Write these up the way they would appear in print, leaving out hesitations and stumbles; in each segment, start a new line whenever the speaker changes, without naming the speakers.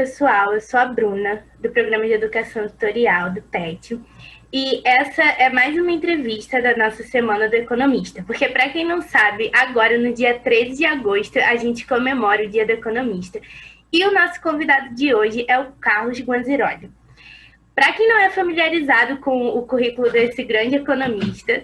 Pessoal, eu sou a Bruna, do Programa de Educação Tutorial, do PET, e essa é mais uma entrevista da nossa Semana do Economista, porque, para quem não sabe, agora, no dia 13 de agosto, a gente comemora o Dia do Economista, e o nosso convidado de hoje é o Carlos Guanziroli. Para quem não é familiarizado com o currículo desse grande economista,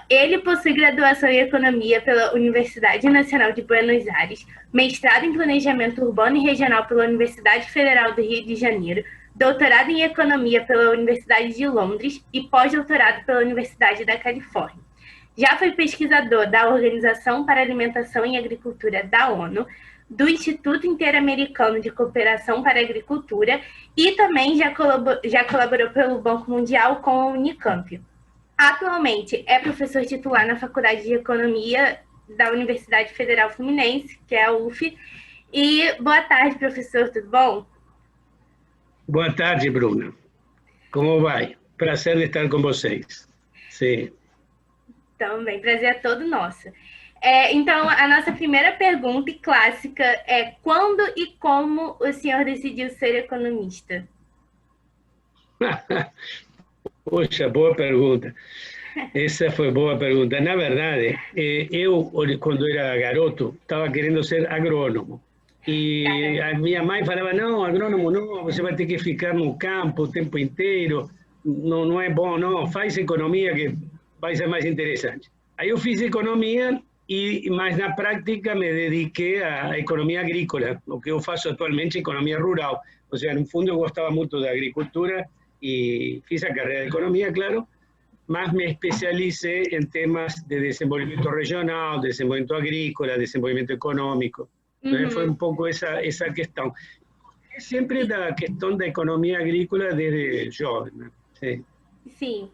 ele possui graduação em Economia pela Universidade Nacional de Buenos Aires, mestrado em Planejamento Urbano e Regional pela Universidade Federal do Rio de Janeiro, doutorado em Economia pela Universidade de Londres e pós-doutorado pela Universidade da Califórnia. Já foi pesquisador da Organização para a Alimentação e Agricultura da ONU, do Instituto Interamericano de Cooperação para a Agricultura e também já colaborou pelo Banco Mundial com a Unicamp. Atualmente é professor titular na Faculdade de Economia da Universidade Federal Fluminense, que é a UF. E boa tarde, professor, tudo bom?
Boa tarde, Bruna. Como vai? Prazer de estar com vocês. Sim.
Também, prazer é todo nosso. Então, a nossa primeira pergunta e clássica é: quando e como o senhor decidiu ser economista?
Poxa, boa pergunta. Essa foi boa pergunta. Na verdade, eu, quando era garoto, estava querendo ser agrônomo. E a minha mãe falava: não, agrônomo não, você vai ter que ficar no campo o tempo inteiro, não é bom, não, faz economia que vai ser mais interessante. Aí eu fiz economia, mas na prática me dediquei à economia agrícola, o que eu faço atualmente é economia rural. Ou seja, no fundo eu gostava muito da agricultura y fiz a carrera de economía, claro, más me especialicé en temas de desenvolvimento regional, desenvolvimento agrícola, desenvolvimento econômico. Uhum. Foi um pouco essa questão. Sempre da questão da economia agrícola desde jovem, né? Sim.
Sim.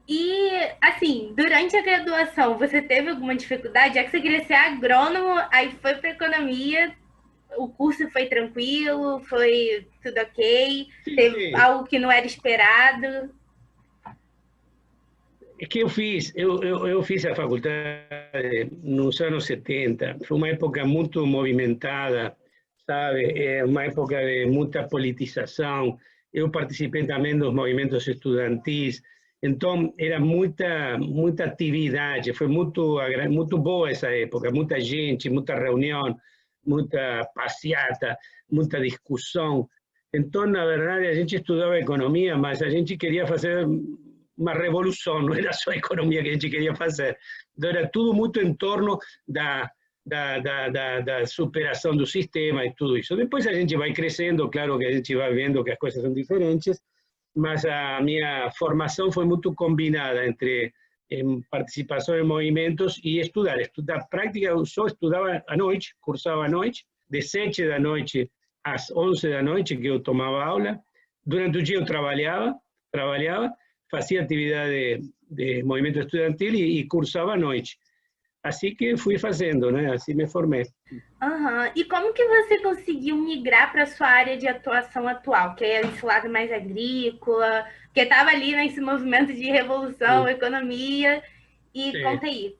E, assim, durante a graduação, você teve alguma dificuldade? Já que você queria ser agrônomo, aí foi para economia, o curso foi tranquilo, foi tudo ok? Sim, teve algo que não era esperado?
É que eu fiz a faculdade nos anos 70, foi uma época muito movimentada, sabe? Uma época de muita politização. Eu participei também dos movimentos estudantis, então era muita atividade, foi muito boa essa época, muita gente, muita reunião, muita passeata, muita discussão. Então, na verdade, a gente estudava economia, mas a gente queria fazer uma revolução, não era só a economia que a gente queria fazer. Então, era tudo muito em torno da superação do sistema e tudo isso. Depois a gente vai crescendo, claro que a gente vai vendo que as coisas são diferentes, mas a minha formação foi muito combinada entre participação em movimentos e estudar. Prática, eu só estudava à noite, cursava à noite, de 7 da noite às 11 da noite, que eu tomava aula. Durante o dia eu trabalhava, fazia atividade de movimento estudantil e cursava à noite. Assim que fui fazendo, né? Assim me formei.
Uhum. E como que você conseguiu migrar para a sua área de atuação atual, que é esse lado mais agrícola, que estava ali nesse movimento de revolução, economia, e conta aí.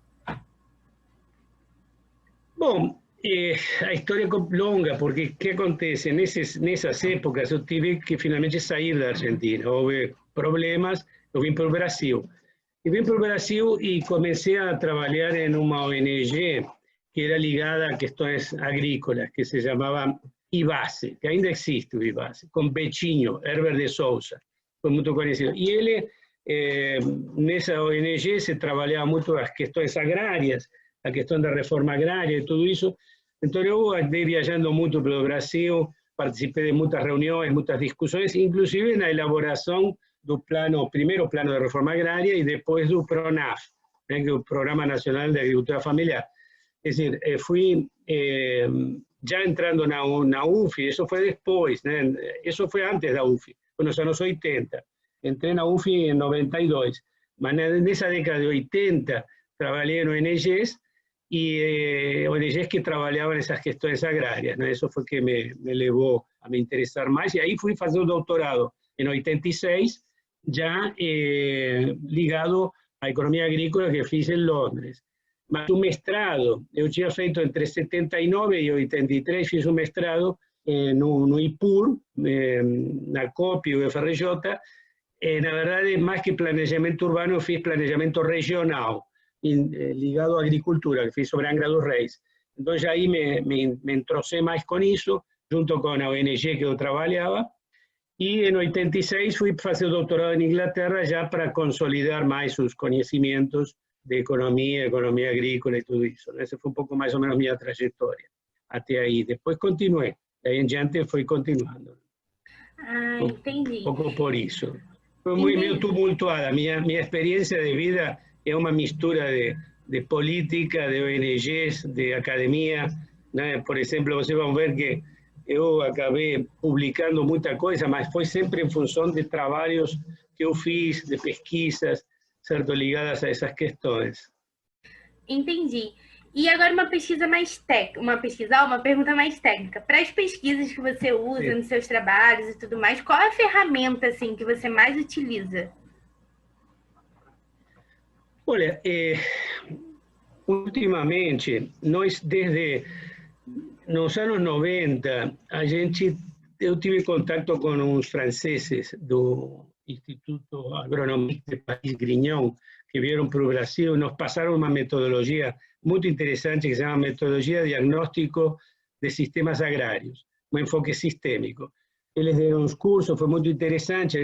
Bom, a história é longa, porque o que acontece? Nessas épocas eu tive que finalmente sair da Argentina, houve problemas, eu vim para o Brasil. E vim para o Brasil e comecei a trabalhar em uma ONG que era ligada a questões agrícolas, que se chamava IBASE, que ainda existe o IBASE, com Betinho, Herbert de Souza, foi muito conhecido. E ele, nessa ONG, se trabalhava muito as questões agrárias, a questão da reforma agrária e tudo isso. Então eu andei viajando muito pelo Brasil, participei de muitas reuniões, muitas discussões, inclusive na elaboração do primeiro plano de reforma agrária e depois do PRONAF, né, que é o Programa Nacional de Agricultura Familiar. É decir, fui já entrando na UF, isso foi depois, né? Isso foi antes da UF, foi nos anos 80. Entrei na UF em 92, mas nessa década de 80 trabalhei em ONGs e ONGs que trabalhavam nessas questões agrárias, né? Isso foi que me levou a me interessar mais, e aí fui fazer o doutorado em 86, já ligado à economia agrícola que fiz em Londres. Mas o mestrado, eu tinha feito entre 79 e 83, fiz um mestrado no IPUR, na COP e o FRJ, na verdade, mais que planejamento urbano, eu fiz planejamento regional, ligado à agricultura, que fiz sobre Angra dos Reis. Então, já aí me entrosei mais com isso, junto com a ONG que eu trabalhava, e em 86 fui fazer o doutorado em Inglaterra já para consolidar mais os conhecimentos de economia agrícola e tudo isso. Essa foi um pouco mais ou menos minha trajetória até aí. Depois continuei, daí em diante fui continuando.
Ah, entendi.
Um pouco por isso. Foi meio tumultuada. Minha experiência de vida é uma mistura de política, de ONGs, de academia, né? Por exemplo, vocês vão ver que eu acabei publicando muita coisa, mas foi sempre em função de trabalhos que eu fiz, de pesquisas, certo, ligadas a essas questões.
Entendi. E agora uma pesquisa mais técnica, uma pergunta mais técnica. Para as pesquisas que você usa nos seus trabalhos e tudo mais, qual é a ferramenta assim que você mais utiliza?
Olha, ultimamente, nós desde nos anos 90, eu tive contato com uns franceses do Instituto Agronômico de Paris-Grignon, que vieram para o Brasil e nos passaram uma metodologia muito interessante que se chama Metodologia de Diagnóstico de Sistemas Agrários, um enfoque sistêmico. Eles deram uns cursos, foi muito interessante,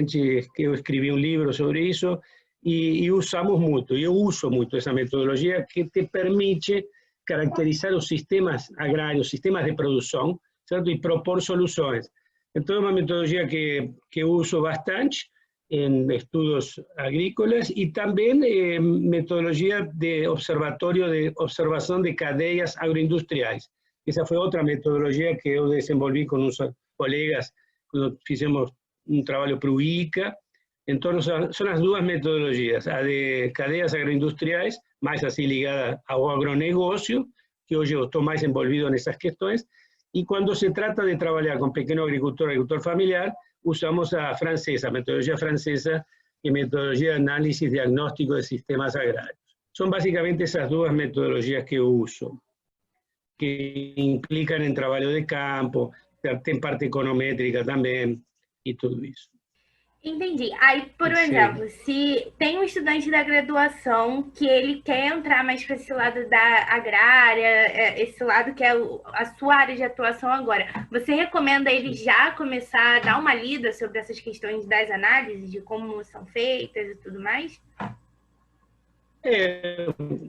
eu escrevi um livro sobre isso e usamos muito, eu uso muito essa metodologia que te permite caracterizar os sistemas agrários, sistemas de produção, certo? E propor soluções. Então, é uma metodologia que eu uso bastante em estudos agrícolas e também metodologia de observatório de observação de cadeias agroindustriais. Essa foi outra metodologia que eu desenvolvi com uns colegas quando fizemos um trabalho para o ICA. Então, são as duas metodologias, a de cadeias agroindustriais, mais assim ligada ao agronegócio, que hoje eu estou mais envolvido nessas questões, e quando se trata de trabalhar com pequeno agricultor familiar, usamos a francesa, a metodologia francesa, que é metodologia de análise diagnóstico de sistemas agrários. São basicamente essas duas metodologias que eu uso, que implicam em trabalho de campo, tem parte econométrica também, e tudo isso.
Entendi. Aí, por exemplo, se tem um estudante da graduação que ele quer entrar mais para esse lado da agrária, esse lado que é a sua área de atuação agora, você recomenda ele já começar a dar uma lida sobre essas questões das análises, de como são feitas e tudo mais?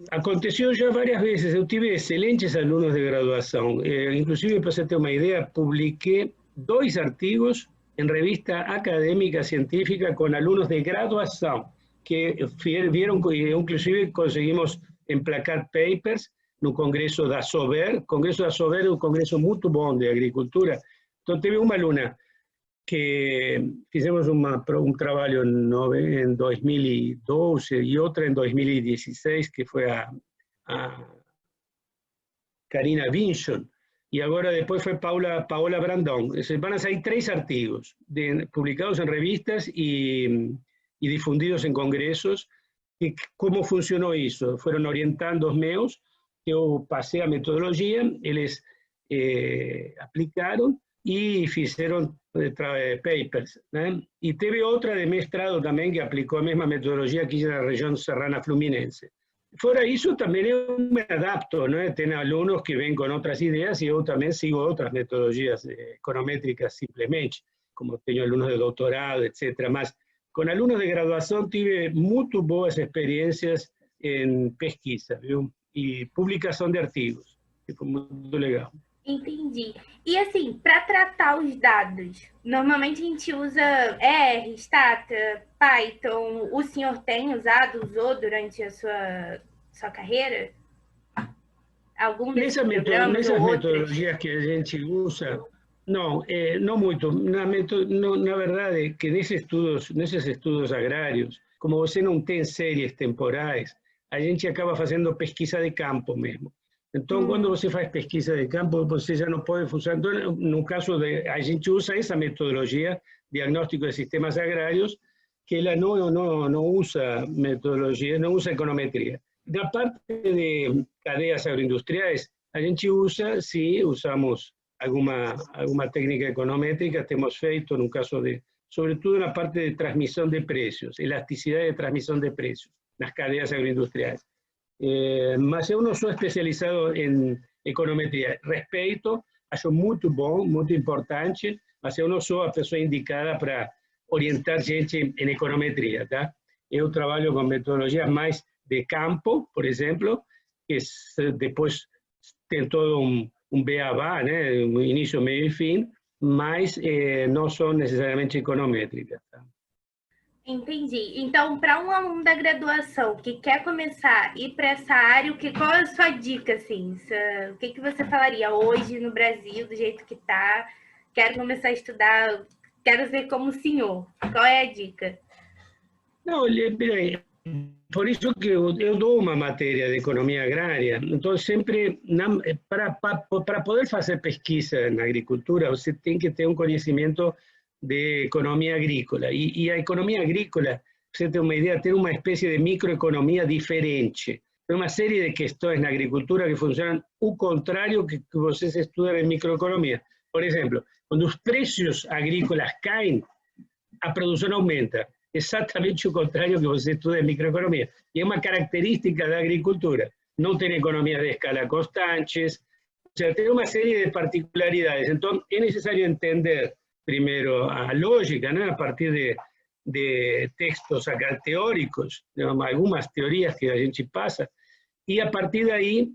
Aconteceu já várias vezes. Eu tive excelentes alunos de graduação. Inclusive, para você ter uma ideia, publiquei 2 artigos en revista académica científica con alumnos de graduación que vieron, inclusive conseguimos emplacar papers no Congreso da SOBER. Congreso da SOBER é um congreso muito bom de agricultura. Então, teve uma aluna que fizemos um trabalho em 2012 e outra em 2016, que foi a Karina Vinson. Y ahora después fue Paola Brandón. Van a salir 3 artigos publicados en revistas y difundidos en congresos. Y ¿cómo funcionó eso? Fueron orientandos meus, yo pasé a metodología, ellos aplicaron y hicieron papers. Y tuve otra de mestrado también que aplicó la misma metodología aquí en la región serrana fluminense. Fora isso, também eu me adapto, né? Tem alunos que vêm com outras ideias e eu também sigo outras metodologias econométricas simplesmente, como tenho alunos de doutorado, etc. Mas com alunos de graduação tive muito boas experiências em pesquisa, viu? E publicação de artigos, que foi muito legal.
Entendi. E assim, para tratar os dados, normalmente a gente usa R, Stata, Python. O senhor tem usou durante a sua carreira? Algum desses programas ou outros?
Metodologias que a gente usa, não muito. Na verdade, que nesses estudos agrários, como você não tem séries temporais, a gente acaba fazendo pesquisa de campo mesmo. Então, quando você faz pesquisa de campo, você já não pode usar. Então, no caso a gente usa essa metodologia, diagnóstico de sistemas agrários, que ela não usa metodologia, não usa econometria. Da parte de cadeias agroindustriais, a gente usa, sim, usamos alguma técnica econométrica temos feito, no caso de, sobretudo na parte de transmissão de preços, elasticidade de transmissão de preços nas cadeias agroindustriais. Mas eu não sou especializado em econometria. Respeito, acho muito bom, muito importante, mas eu não sou a pessoa indicada para orientar gente em econometria, tá? Eu trabalho com metodologias mais de campo, por exemplo, que depois tem todo um beabá, né? Um início, meio e fim, mas não são necessariamente econométricas. Tá?
Entendi. Então, para um aluno da graduação que quer começar a ir para essa área, qual é a sua dica, assim? O que você falaria hoje no Brasil, do jeito que está? Quero começar a estudar, quero ser como o senhor. Qual é a dica?
Não, bem, por isso que eu dou uma matéria de economia agrária, então sempre, para poder fazer pesquisa na agricultura, você tem que ter um conhecimento de economia agrícola. E a economia agrícola, para você ter uma ideia, tem uma espécie de microeconomia diferente. Tem uma série de questões na agricultura que funcionam o contrário que vocês estudam em microeconomia. Por exemplo, quando os preços agrícolas caem, a produção aumenta. Exatamente o contrário que você estuda em microeconomia. E é uma característica da agricultura. Não tem economias de escala constantes, ou seja, tem uma série de particularidades. Então, é necessário entender primeiro a lógica, né, a partir de textos acá teóricos, algumas teorias que a gente passa, e a partir daí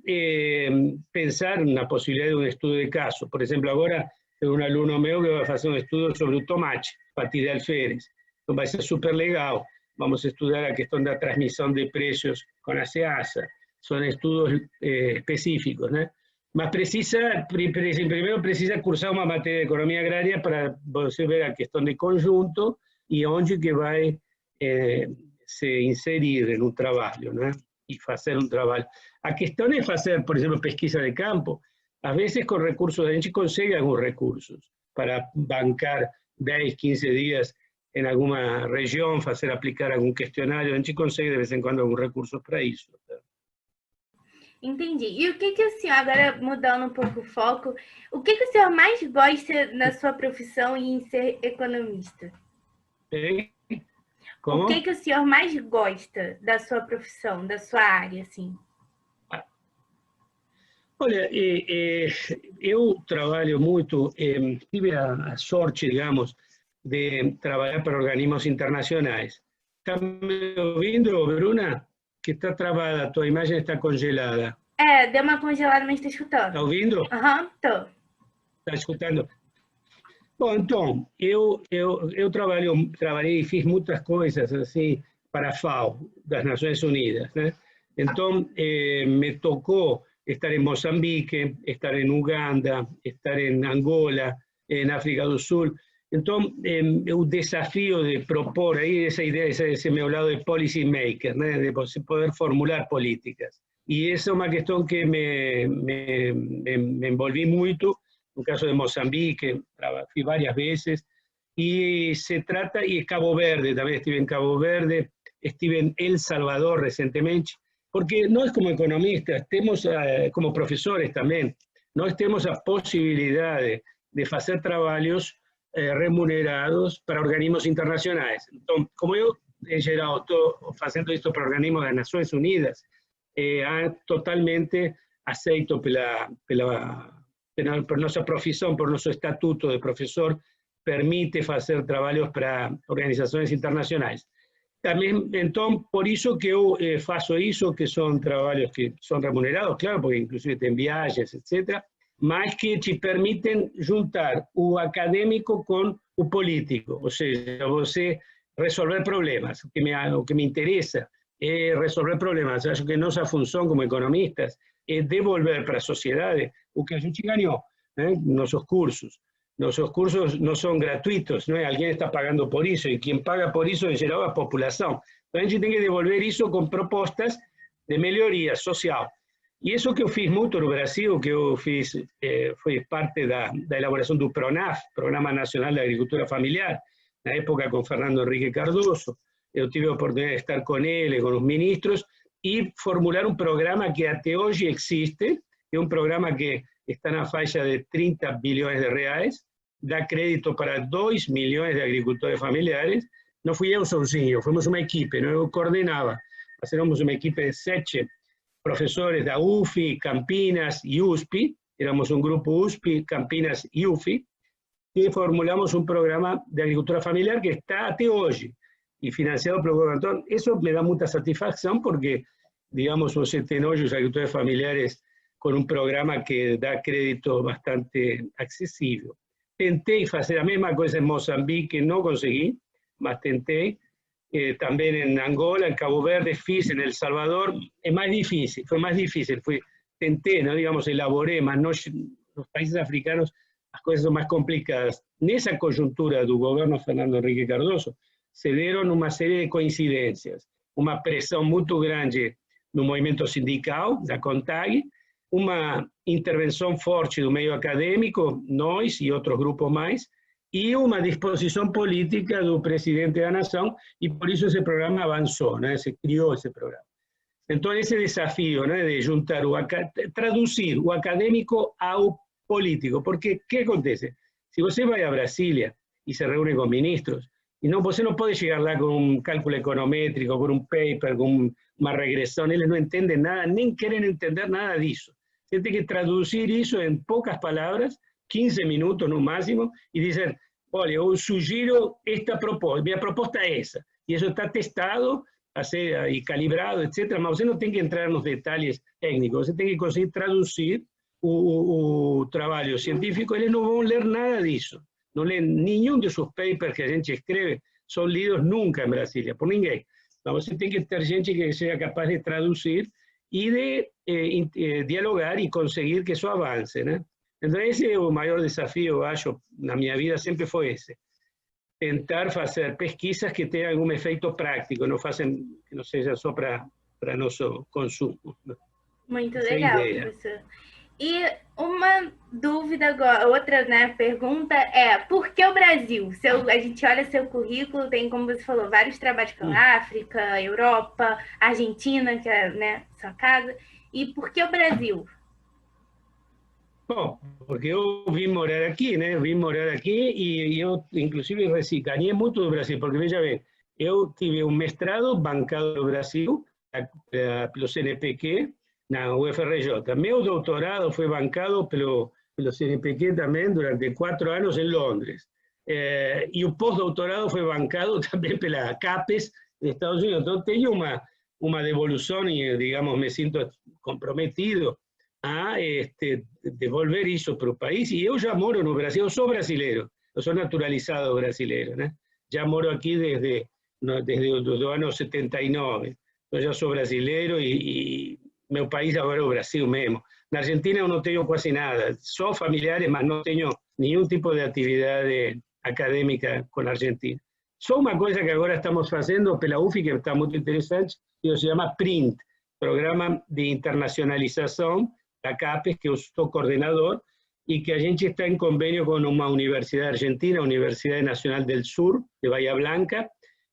pensar na possibilidade de um estudo de caso. Por exemplo, agora tem um aluno meu que vai fazer um estudo sobre o tomate, a partir de alferes. Então vai ser super legal. Vamos estudar a questão da transmissão de preços com a SEASA. São estudos específicos, né? Mas primeiro precisa cursar uma matéria de economia agrária para você ver a questão de conjunto e onde que vai se inserir em um trabalho, né? E fazer um trabalho. A questão é fazer, por exemplo, pesquisa de campo. Às vezes com recursos, a gente consegue alguns recursos para bancar 10, 15 dias em alguma região, aplicar algum questionário, a gente consegue de vez em quando alguns recursos para isso. Tá?
Entendi. E o que o senhor, agora mudando um pouco o foco, o que o senhor mais gosta na sua profissão e em ser economista?
Como?
O que o senhor mais gosta da sua profissão, da sua área, assim?
Olha, eu trabalho muito, tive a sorte, digamos, de trabalhar para organismos internacionais. ¿Está me ouvindo, Bruna? Que está travada, a tua imagem está congelada.
Deu uma congelada, mas estou escutando.
Está ouvindo?
Aham, estou.
Está escutando? Bom, então, eu trabalhei e fiz muitas coisas assim para a FAO, das Nações Unidas, né? Então, me tocou estar em Moçambique, estar em Uganda, estar em Angola, em África do Sul. Então, o desafio de propor aí essa ideia, esse meu lado de policy maker, né? De você poder formular políticas. E essa é uma questão que me envolvi muito. No caso de Moçambique, fui várias vezes, y se trata, y Cabo Verde, también estuve en Cabo Verde, estuve en El Salvador recientemente, porque no es como economistas, tenemos como profesores también, no tenemos la posibilidad de hacer trabajos remunerados para organismos internacionales. Entonces, como yo he llegado haciendo esto para organismos de las Naciones Unidas, totalmente aceito por nuestra profesión, por nuestro estatuto de profesor, permite hacer trabajos para organizaciones internacionales. También, entonces, por eso que yo faço eso, que son trabajos que son remunerados, claro, porque inclusive tem viajes, etc., mas que te permiten juntar o académico con o político, o sea, você resolver problemas. O que me interesa es resolver problemas. Acho que nuestra función como economistas es devolver para a sociedade o que a gente ganhou, né? Nossos cursos. Nossos cursos não são gratuitos, não é? Alguém está pagando por isso, e quem paga por isso, em geral, é a população. Então, a gente tem que devolver isso com propostas de melhoria social. E isso que eu fiz muito no Brasil, que eu fiz, foi parte da elaboração do PRONAF, Programa Nacional de Agricultura Familiar, na época com Fernando Henrique Cardoso. Eu tive a oportunidade de estar com ele, com os ministros, e formular um programa que até hoje existe, é um programa que está na faixa de 30 bilhões de reais, dá crédito para 2 milhões de agricultores familiares. Não fui eu sozinho, fomos uma equipe, não? Eu coordenava. Nós éramos uma equipe de 7 professores da UFI, Campinas e USP, éramos um grupo USP, Campinas e UFI, e formulamos um programa de agricultura familiar que está até hoje, e financiado pelo governo. Então, isso me dá muita satisfação, porque, digamos, você tem hoje os agricultores familiares com um programa que dá crédito bastante acessível. Tentei fazer a mesma coisa em Moçambique, não consegui, mas tentei. Também em Angola, em Cabo Verde, fiz, em El Salvador, é mais difícil, foi mais difícil. Tentei, não, digamos, elaborei, mas nos países africanos as coisas são mais complicadas. Nessa conjuntura do governo Fernando Henrique Cardoso, se deram uma série de coincidências, uma pressão muito grande no movimento sindical, da CONTAG, uma intervenção forte do meio acadêmico, nós e outros grupos mais, e uma disposição política do presidente da nação, e por isso esse programa avançou, né? Se criou esse programa. Então, esse desafio, né, de juntar traduzir o acadêmico ao político, porque o que acontece? Se você vai a Brasília e se reúne com ministros, e não, você não pode chegar lá com um cálculo econométrico, com um paper, com uma regressão, eles não entendem nada, nem querem entender nada disso. Você tem que traduzir isso em poucas palavras, 15 minutos no máximo, e dizer, olha, eu sugiro esta proposta, minha proposta é essa, e isso está testado e calibrado, etc., mas você não tem que entrar nos detalhes técnicos, você tem que conseguir traduzir o trabalho científico. Eles não vão ler nada disso, não lêem nenhum dos papers que a gente escreve, são lidos nunca em Brasília, por ninguém. Então você tem que ter gente que seja capaz de traduzir e de dialogar e conseguir que isso avance, né? Então, esse é o maior desafio, eu acho, na minha vida sempre foi esse. Tentar fazer pesquisas que tenham algum efeito prático, que não seja só para nosso consumo.
Muito legal, professor. E uma dúvida agora, outra, né, pergunta é, por que o Brasil? A gente olha seu currículo, tem, como você falou, vários trabalhos pela África, Europa, Argentina, que é, né, sua casa. E por que o Brasil?
Bom, porque eu vim morar aqui, né? Vim morar aqui e eu, inclusive, ganhei muito do Brasil, porque, veja bem, eu tive um mestrado bancado no Brasil, pelo CNPq, na UFRJ. Meu doutorado foi bancado pelo CNPq também durante 4 anos em Londres. E o pós-doutorado foi bancado também pela CAPES de Estados Unidos. Então, tenho uma devolução e, digamos, me sinto comprometido a devolver isso para o país. E eu já moro no Brasil, eu sou brasileiro, eu sou naturalizado brasileiro, né? Já moro aqui desde o ano 79. Eu já sou brasileiro e meu país agora é o Brasil mesmo. Na Argentina eu não tenho quase nada, sou familiares, mas não tenho nenhum tipo de atividade acadêmica com a Argentina. Só uma coisa que agora estamos fazendo pela UFI, que está muito interessante, que se chama PRINT, Programa de Internacionalização da CAPES, que eu sou coordenador, e que a gente está em convênio com uma universidade argentina, Universidade Nacional del Sur, de Bahía Blanca,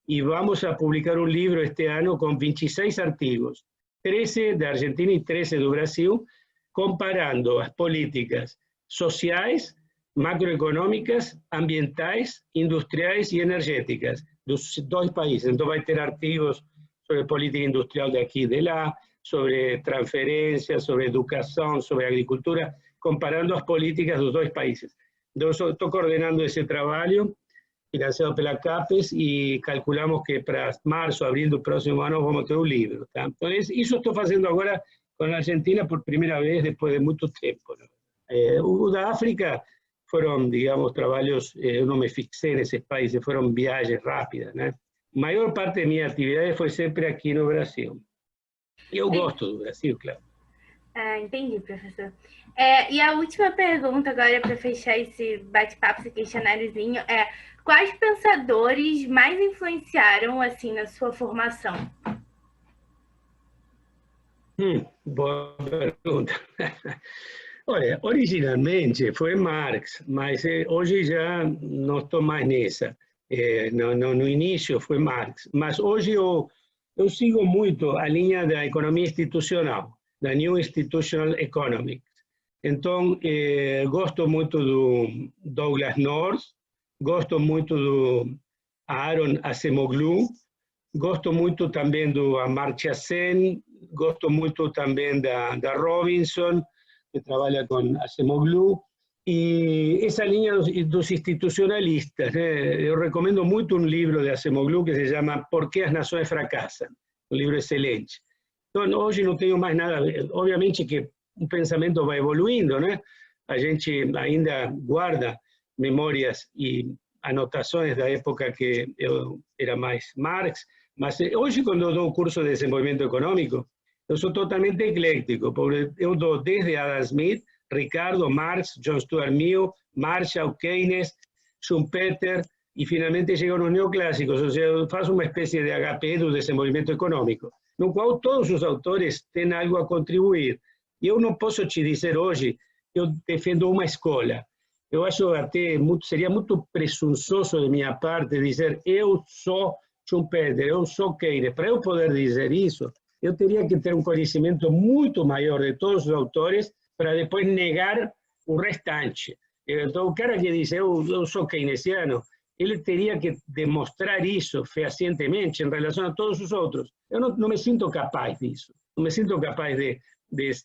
e vamos a publicar um livro este ano com 26 artigos, 13 da Argentina e 13 do Brasil, comparando as políticas sociais, macroeconômicas, ambientais, industriais e energéticas dos 2 países. Então vai ter artigos sobre política industrial de aqui e de lá, sobre transferência, sobre educação, sobre agricultura, comparando as políticas dos 2 países. Então, eu estou coordenando esse trabalho, financiado pela CAPES, e calculamos que para março, abril do próximo ano vamos ter um livro. Tá? Então, isso estou fazendo agora com a Argentina por primeira vez depois de muito tempo. Né? O da África foram, digamos, trabalhos, eu não me fixei nesses países, foram viagens rápidas. Né? A maior parte da minha atividade foi sempre aqui no Brasil. Eu gosto do Brasil, claro.
Ah, entendi, professor. E a última pergunta agora, para fechar esse bate-papo, esse questionáriozinho, é: quais pensadores mais influenciaram, assim, na sua formação?
Boa pergunta. Olha, originalmente foi Marx, mas hoje já não estou mais nessa. No início foi Marx, mas hoje eu sigo muito a linha da economia institucional, da New Institutional Economics. Então, gosto muito do Douglas North, gosto muito do Aaron Acemoglu, gosto muito também do Amartya Sen, gosto muito também da Robinson, que trabalha com Acemoglu, e essa linha dos institucionalistas. Eu recomendo muito um livro de Acemoglu que se chama Por que as Nações Fracassam, um livro excelente. Então, hoje não tenho mais nada, obviamente que o pensamento vai evoluindo, né? A gente ainda guarda memórias e anotações da época que eu era mais Marx, mas hoje, quando eu dou o curso de desenvolvimento econômico, eu sou totalmente eclético, porque eu dou desde Adam Smith, Ricardo, Marx, John Stuart Mill, Marshall, Keynes, Schumpeter, e finalmente chego nos neoclássicos, ou seja, eu faço uma espécie de HP do desenvolvimento econômico, no qual todos os autores têm algo a contribuir. E eu não posso te dizer hoje que eu defendo uma escola. Eu acho até seria muito presunçoso de minha parte dizer eu sou Schumpeter, eu sou Keynes. Para eu poder dizer isso, eu teria que ter um conhecimento muito maior de todos os autores para depois negar o restante. Então, o cara que diz eu sou keynesiano, ele teria que demonstrar isso fehacientemente em relação a todos os outros. Eu não me sinto capaz disso. Não me sinto capaz de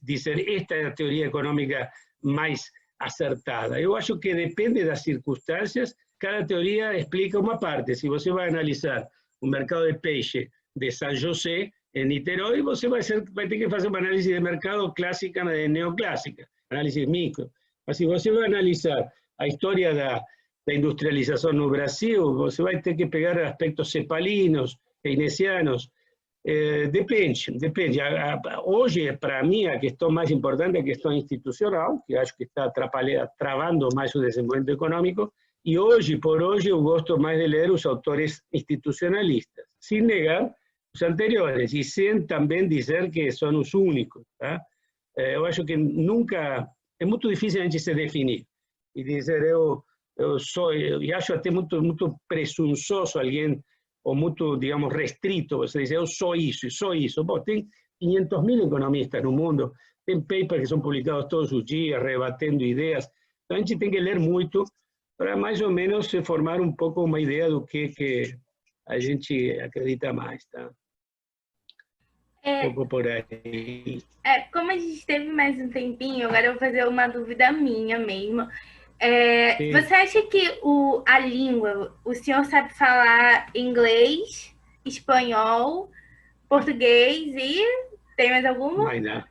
dizer esta é a teoria econômica mais acertada. Eu acho que depende das circunstâncias, cada teoria explica uma parte. Se você vai analisar o mercado de peixe de São José, em Niterói, você vai ter que fazer uma análise de mercado clássica, neoclássica, análise micro. Mas se você vai analisar a história da industrialização no Brasil, você vai ter que pegar aspectos cepalinos, keynesianos. Depende. Hoje, para mim, a questão mais importante é a questão institucional, que acho que está travando mais o desenvolvimento econômico, e hoje, por hoje, eu gosto mais de ler os autores institucionalistas, sem negar os anteriores, e sem também dizer que são os únicos. Tá? Eu acho que nunca... É muito difícil a gente se definir e dizer eu acho até muito presunçoso alguém, ou muito, digamos, restrito, você diz, eu sou isso. Bom, tem 500.000 economistas no mundo, tem papers que são publicados todos os dias, rebatendo ideias, então a gente tem que ler muito para mais ou menos se formar um pouco uma ideia do que a gente acredita mais, tá? Um pouco por aí.
Como a gente teve mais um tempinho, agora eu vou fazer uma dúvida minha mesmo. Você acha que a língua, o senhor sabe falar inglês, espanhol, português e tem mais alguma?
Mas não,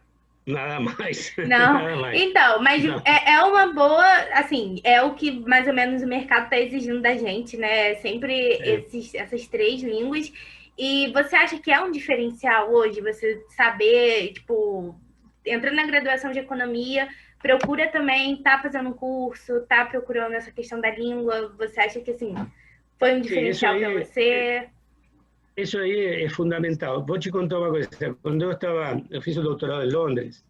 nada mais.
Não?
Nada mais.
Então, mas
Não.
é uma boa, assim, é o que mais ou menos o mercado está exigindo da gente, né? Sempre essas 3 línguas. E você acha que é um diferencial hoje você saber, tipo, entrando na graduação de economia, procura também estar fazendo um curso, tá procurando essa questão da língua? Você acha que, assim, foi um diferencial para você?
Isso aí é fundamental. Vou te contar uma coisa. Quando eu fiz o doutorado em Londres,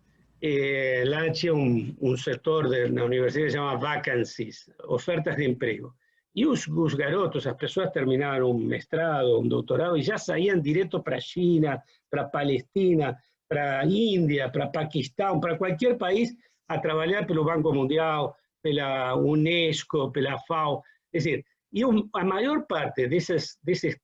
lá tinha um setor na universidade que se chama vacancies, ofertas de emprego. E os garotos, as pessoas terminavam um mestrado, um doutorado, e já saíam direto para a China, para a Palestina, para a Índia, para Paquistão, para qualquer país, a trabalhar pelo Banco Mundial, pela Unesco, pela FAO. É dizer, e a maior parte desses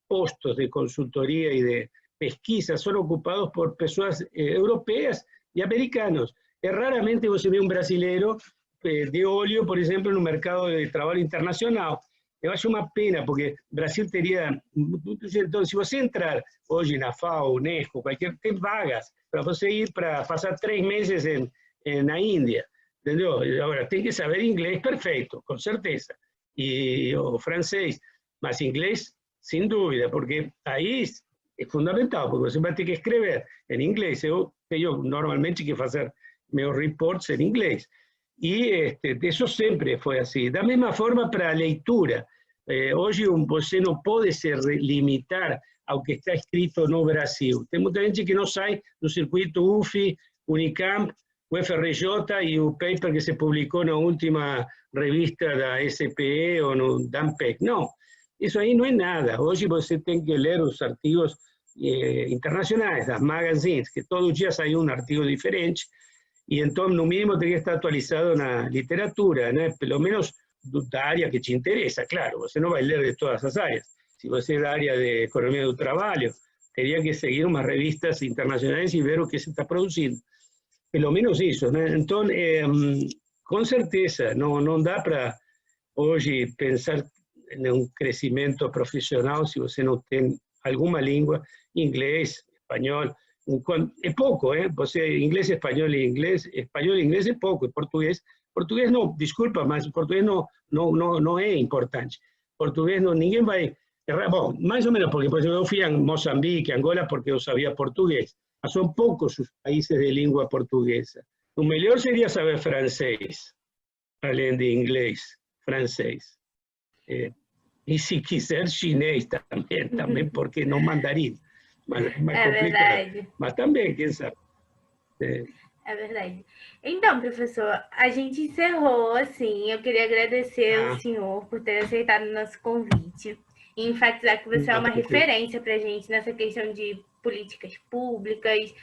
postos de consultoria e de pesquisa são ocupados por pessoas europeias e americanos. Raramente você vê um brasileiro de óleo, por exemplo, no mercado de trabalho internacional. Eu acho uma pena, porque o Brasil teria... Então, se você entrar hoje na FAO, Unesco, tem vagas para você ir para passar 3 meses na Índia, entendeu? Agora, tem que saber inglês perfeito, com certeza, e o francês, mas inglês, sem dúvida, porque aí é fundamental, porque você vai ter que escrever em inglês. Eu tenho normalmente que fazer meus reports em inglês. E isso sempre foi assim. Da mesma forma para a leitura. Hoje você não pode se limitar ao que está escrito no Brasil. Tem muita gente que não sai do circuito UF, Unicamp, UFRJ e o paper que se publicou na última revista da SPE ou no DAMPEC. Não, isso aí não é nada. Hoje você tem que ler os artigos internacionais, das magazines, que todo dia sai um artigo diferente. e então, no mínimo, tem que estar atualizado na literatura, né? Pelo menos da área que te interessa, claro, você não vai ler de todas as áreas. Se você é da área de economia do trabalho, teria que seguir umas revistas internacionais e ver o que se está produzindo. Pelo menos isso, né? Então, com certeza, não dá para hoje pensar em um crescimento profissional se você não tem alguma língua, inglês, espanhol. É pouco, ¿eh? Você, inglês, espanhol e inglês é pouco, e português não, desculpa, mas português não é importante. Português não, ninguém vai errar. Bom, mais ou menos, porque por exemplo, eu fui a Moçambique, Angola, porque eu sabia português. Mas são poucos os países de língua portuguesa. O melhor seria saber francês, além de inglês, francês. E se quiser chinês também porque não mandarim. Mas é mais complicado.
Verdade.
Mas também, quem sabe.
É verdade. Então, professor, a gente encerrou, assim, eu queria agradecer ao senhor por ter aceitado o nosso convite e enfatizar que você é uma referência para a gente nessa questão de políticas públicas,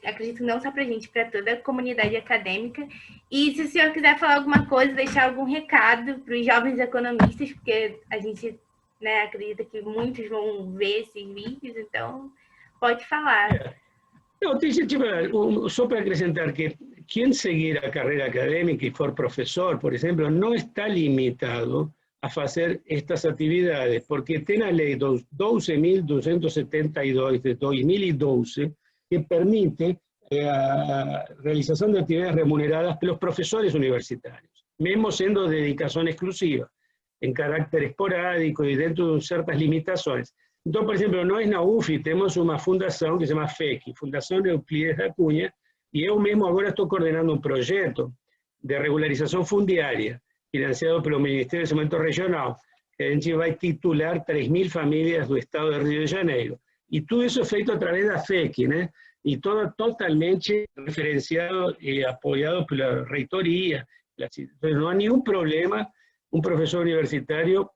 acredito não só para a gente, para toda a comunidade acadêmica. E se o senhor quiser falar alguma coisa, deixar algum recado para os jovens economistas, porque a gente, né, acredita que muitos vão ver esses vídeos, então pode falar.
Não, só para acrescentar que quem seguir a carreira acadêmica e for professor, por exemplo, não está limitado a fazer estas atividades, porque tem a lei 12.272 de 2012 que permite a realização de atividades remuneradas pelos professores universitários, mesmo sendo de dedicação exclusiva, em caráter esporádico e dentro de certas limitações. Então, por exemplo, nós na UF temos uma fundação que se chama FEC, Fundação Euclides da Cunha, e eu mesmo agora estou coordenando um projeto de regularização fundiária, financiado pelo Ministério do Desenvolvimento Regional, que a gente vai titular 3.000 famílias do estado de Rio de Janeiro. E tudo isso é feito através da FEC, né? E todo totalmente referenciado e apoiado pela reitoria. Não há nenhum problema um professor universitário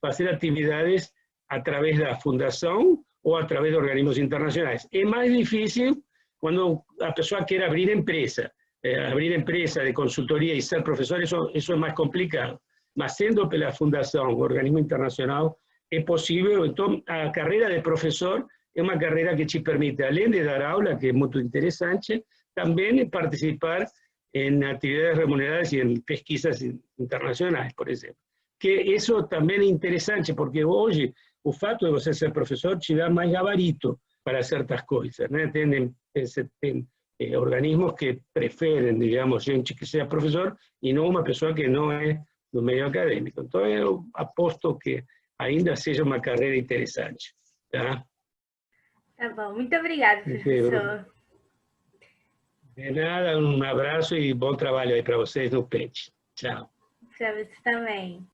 fazer atividades a través da fundação ou a través de organismos internacionais. É mais difícil quando a pessoa quer abrir empresa de consultoria e ser professor, isso é mais complicado. Mas sendo pela fundação, organismo internacional, é possível. Então, a carreira de professor é uma carreira que te permite, além de dar aula, que é muito interessante, também participar em atividades remuneradas e em pesquisas internacionais, por exemplo. Que isso também é interessante, porque hoje o fato de você ser professor te dá mais gabarito para certas coisas, né? Tem organismos que preferem, digamos, gente que seja professor e não uma pessoa que não é do meio acadêmico. Então, eu aposto que ainda seja uma carreira interessante. Tá?
Tá bom, muito obrigada, professor.
De nada, um abraço e bom trabalho aí para vocês no PET. Tchau.
Para você também.